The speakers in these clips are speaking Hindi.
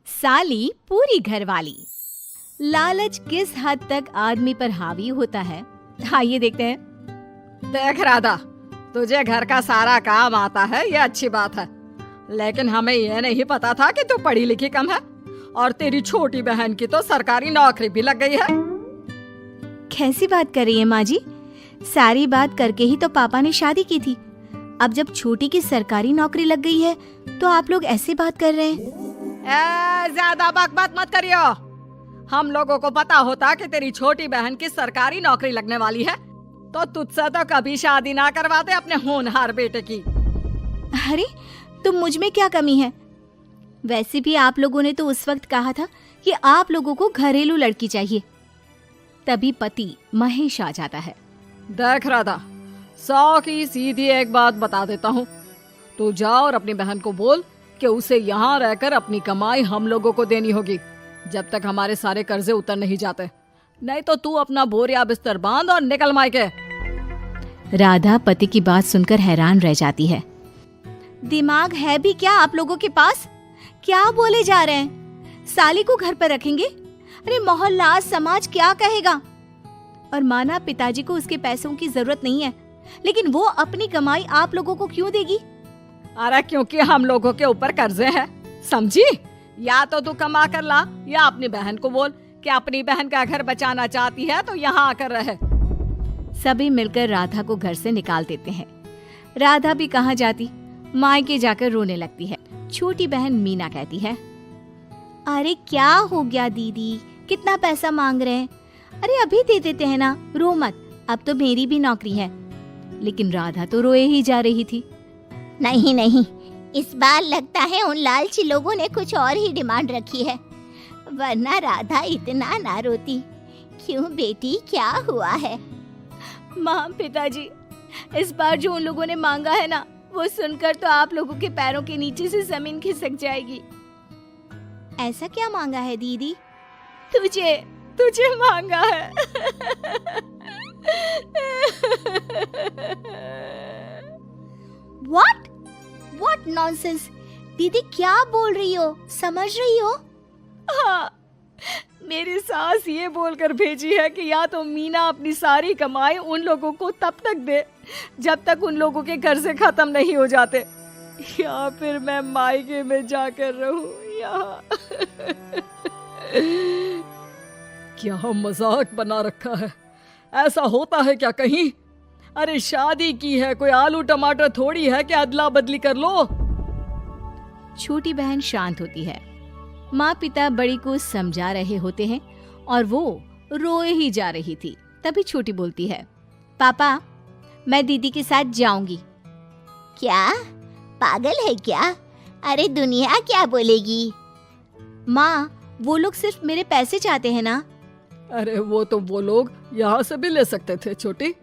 साली पूरी घरवाली। लालच किस हद तक आदमी पर हावी होता है, आइए देखते हैं। देख राधा, तुझे घर का सारा काम आता है, ये अच्छी बात है, लेकिन हमें ये नहीं पता था कि तू पढ़ी लिखी कम है और तेरी छोटी बहन की तो सरकारी नौकरी भी लग गई है। कैसी बात कर रही है माँ जी? सारी बात करके ही तो पापा ने शादी की थी। अब जब छोटी की सरकारी नौकरी लग गई है तो आप लोग ऐसे बात कर रहे हैं। ज्यादा बकवास मत करियो। हम लोगों को पता होता कि तेरी छोटी बहन की सरकारी नौकरी लगने वाली है तो तुझसे तो कभी शादी ना करवाते अपने होनहार बेटे की। अरे तो मुझ में क्या कमी है? वैसे भी आप लोगों ने तो उस वक्त कहा था कि आप लोगों को घरेलू लड़की चाहिए। तभी पति महेश आ जाता है। देख राधा, 100 की सीधी एक बात बता देता हूँ, तू जा और अपनी बहन को बोल कि उसे यहाँ रहकर अपनी कमाई हम लोगों को देनी होगी जब तक हमारे सारे कर्जे उतर नहीं जाते, नहीं तो तू अपना बोरिया बिस्तर बांध और निकल मायके। राधा पति की बात सुनकर हैरान रह जाती है। दिमाग है भी क्या आप लोगों के पास? क्या बोले जा रहे हैं? साली को घर पर रखेंगे? अरे मोहल्ला समाज क्या कहेगा? और माना पिताजी को उसके पैसों की जरूरत नहीं है, लेकिन वो अपनी कमाई आप लोगों को क्यों देगी? अरे क्योंकि हम लोगों के ऊपर कर्जे हैं, समझी? या तो तू कमा कर ला या अपनी बहन को बोल कि अपनी बहन का घर बचाना चाहती है तो यहाँ आकर रहे। सभी मिलकर राधा को घर से निकाल देते हैं। राधा भी कहाँ जाती, मायके जाकर रोने लगती है। छोटी बहन मीना कहती है, अरे क्या हो गया दीदी, कितना पैसा मांग रहे हैं? अरे अभी दे देते हैं ना, रो मत, अब तो मेरी भी नौकरी है। लेकिन राधा तो रोए ही जा रही थी। नहीं नहीं, इस बार लगता है उन लालची लोगों ने कुछ और ही डिमांड रखी है, वरना राधा इतना ना रोती। क्यों बेटी, क्या हुआ है? माँ पिताजी, इस बार जो उन लोगों ने मांगा है ना, वो सुनकर तो आप लोगों के पैरों के नीचे से जमीन खिसक जाएगी। ऐसा क्या मांगा है दीदी? तुझे मांगा है। What nonsense! दीदी क्या बोल रही हो? समझ रही हो? हाँ, मेरी सास ये बोलकर भेजी है कि या तो मीना अपनी सारी कमाई उन लोगों को तब तक दे जब तक उन लोगों के कर्जे खत्म नहीं हो जाते, या फिर मैं मायके में जाकर रहूं यहाँ। क्या मजाक बना रखा है? ऐसा होता है क्या कहीं? अरे शादी की है, कोई आलू टमाटर थोड़ी है कि अदला बदली कर लो। छोटी बहन शांत होती है। माँ पिता बड़ी को समझा रहे होते हैं और वो रोए ही जा रही थी। तभी छोटी बोलती है, पापा मैं दीदी के साथ जाऊंगी। क्या पागल है क्या? अरे दुनिया क्या बोलेगी? माँ वो लोग सिर्फ मेरे पैसे चाहते हैं ना। अरे वो तो वो लोग यहाँ से भी ले सकते थे छोटी,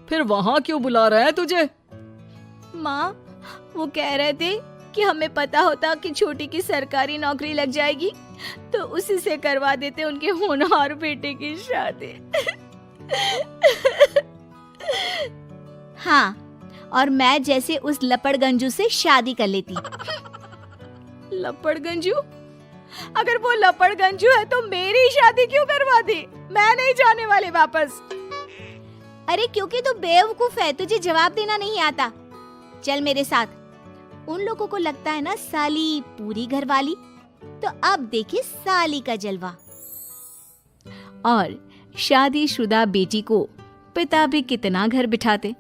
फिर वहाँ क्यों बुला रहे हैं तुझे? माँ वो कह रहे थे कि हमें पता होता कि छोटी की सरकारी नौकरी लग जाएगी तो उसी से करवा देते उनके होनहार बेटे की शादी। हाँ, और मैं जैसे उस लपड़गंजू से शादी कर लेती। लपड़गंजू? अगर वो लपड़गंजू है तो मेरी शादी क्यों करवा दी? मैं नहीं जाने वाली वापस। अरे क्योंकि तू बेवकूफ है, तुझे जवाब देना नहीं आता। चल मेरे साथ। उन लोगों को लगता है ना साली पूरी घरवाली, तो अब देखिए साली का जलवा। और शादीशुदा बेटी को पिता भी कितना घर बिठाते।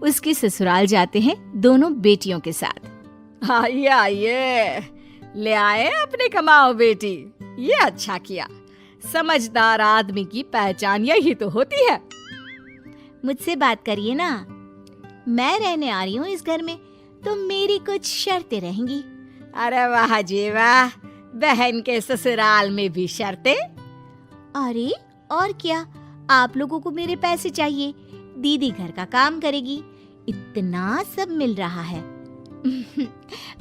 उसके ससुराल जाते हैं दोनों बेटियों के साथ। आइए आइए, ले आए अपने कमाओ बेटी, ये अच्छा किया। समझदार आदमी की पहचान यही तो होती है। मुझसे बात करिए ना, मैं रहने आ रही हूँ इस घर में तो मेरी कुछ शर्तें रहेंगी। अरे वाह जी वाह, बहन के ससुराल में भी शर्तें? अरे और क्या, आप लोगों को मेरे पैसे चाहिए, दीदी घर का काम करेगी, इतना सब मिल रहा है।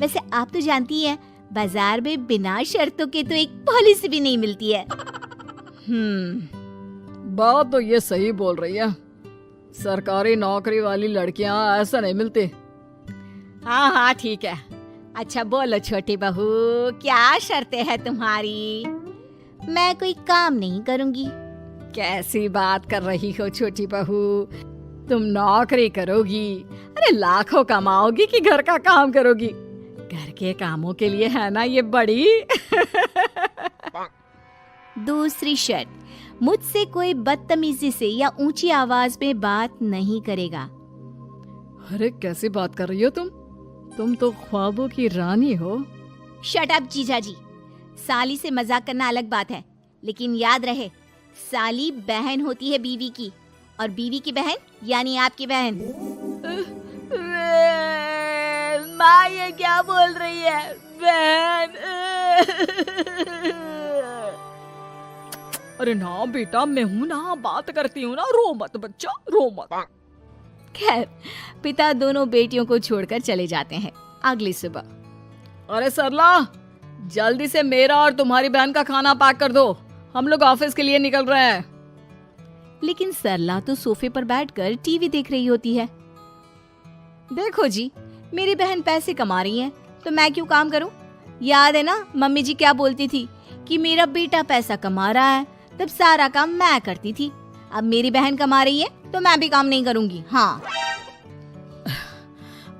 वैसे आप तो जानती हैं, बाजार में बिना शर्तों के तो एक पॉलिसी भी नहीं मिलती है। बात तो ये सही बोल रही है, सरकारी नौकरी वाली लड़कियां ऐसा नहीं मिलती। हाँ हाँ ठीक है, अच्छा बोलो छोटी बहू, क्या शर्तें हैं तुम्हारी? मैं कोई काम नहीं करूंगी। कैसी बात कर रही हो छोटी बहू, तुम नौकरी करोगी? अरे लाखों कमाओगी कि घर का काम करोगी? घर के कामों के लिए है ना ये बड़ी। दूसरी शर्त, मुझसे कोई बदतमीजी से या ऊंची आवाज में बात नहीं करेगा। अरे कैसी बात कर रही हो तुम तो ख्वाबों की रानी हो। शट अप जीजा जी, साली से मजाक करना अलग बात है, लेकिन याद रहे साली बहन होती है बीवी की, और बीवी की बहन यानी आपकी बहन। माँ ये क्या बोल रही है? बहन। अरे ना बेटा, मैं हूँ ना, बात करती हूँ ना, रो मत बच्चा, रो मत। खैर, पिता दोनों बेटियों को छोड़कर चले जाते हैं। अगली सुबह, अरे सरला, जल्दी से मेरा और तुम्हारी बहन का खाना पैक कर दो, हम लोग ऑफिस के लिए निकल रहे हैं। लेकिन सरला तो सोफे पर बैठकर टीवी देख रही होती है। देखो जी, मेरी बहन पैसे कमा रही है तो मैं क्यों काम करूं? याद है ना मम्मी जी क्या बोलती थी कि मेरा बेटा पैसा कमा रहा है, तब सारा काम मैं करती थी। अब मेरी बहन कमा रही है तो मैं भी काम नहीं करूंगी। हाँ।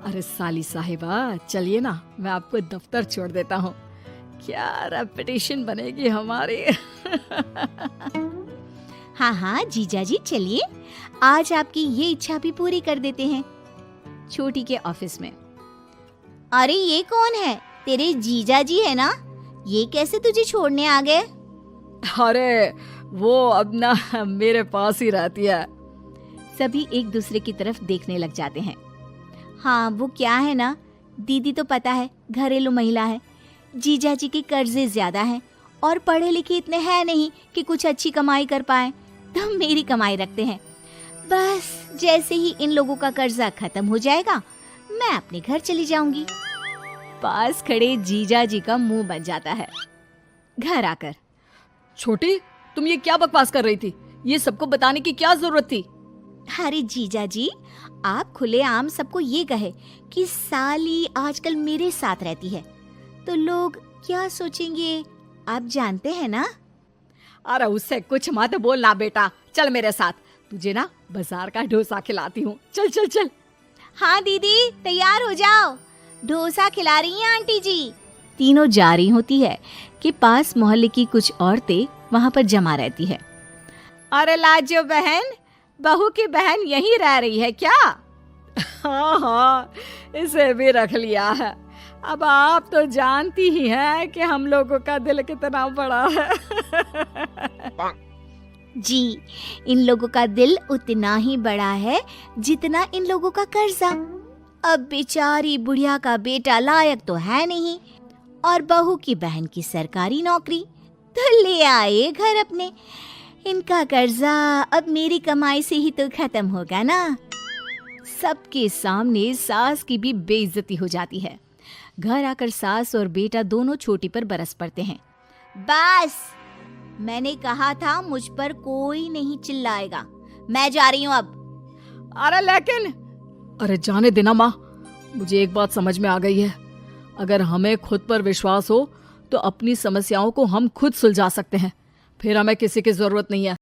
अरे साली साहिबा, चलिए ना, मैं आपको दफ्तर छोड़ देता हूँ, क्या रेपुटेशन बनेगी हमारी। हाँ हाँ जीजा जी चलिए, आज आपकी ये इच्छा भी पूरी कर देते हैं। छोटी के ऑफिस में, अरे ये कौन है? तेरे जीजा जी है ना? ये कैसे तुझे छोड़ने आ गए? अरे वो अब ना मेरे पास ही रहती है। सभी एक दूसरे की तरफ देखने लग जाते हैं। हाँ वो क्या है ना, दीदी तो पता है घरेलू महिला है, जीजा जी के कर्जे ज्यादा हैं और पढ़े लिखे इतने हैं नहीं कि कुछ अच्छी कमाई कर पाए, तो मेरी कमाई रखते हैं। बस जैसे ही इन लोगों का कर्जा खत्म हो जाएगा मैं अपने घर चली जाऊंगी। पास खड़े जीजा जी का मुंह बन जाता है। घर आकर, छोटी, तुम ये क्या बकवास कर रही थी? ये सबको बताने की क्या जरूरत थी? अरे जीजा जी, आप खुलेआम सबको ये कहे कि साली आजकल मेरे साथ रहती है तो लोग क्या सोचेंगे, आप जानते हैं ना। अरे उससे कुछ मत बोलना बेटा, चल मेरे साथ, तुझे ना बाजार का डोसा खिलाती हूँ, चल चल चल। हाँ दीदी तैयार हो जाओ, डोसा खिला रही हैं आंटी जी। तीनों जा रही होती है कि पास मोहल्ले की कुछ औरतें वहाँ पर जमा रहती है। अरे लाजो बहन, बहू की बहन यहीं रह रही है क्या? हाँ हाँ, इसे भी रख लिया है। अब आप तो जानती ही हैं कि हम लोगों का दिल कितना बड़ा है। जी, इन लोगों का दिल उतना ही बड़ा है जितना इन लोगों का कर्जा। अब बेचारी बुढ़िया का बेटा लायक तो है नहीं और बहू की बहन की सरकारी नौकरी, तो ले आए घर अपने। इनका कर्जा अब मेरी कमाई से ही तो खत्म होगा ना। सबके सामने सास की भी बेइज्जती हो जाती है। घर आकर सास और बेटा दोनों छोटी पर बरस पड़ते हैं। बस, मैंने कहा था मुझ पर कोई नहीं चिल्लाएगा, मैं जा रही हूँ अब। अरे लेकिन, अरे जाने देना माँ, मुझे एक बात समझ में आ गई है, अगर हमें खुद पर विश्वास हो तो अपनी समस्याओं को हम खुद सुलझा सकते हैं, फिर हमें किसी की जरूरत नहीं है।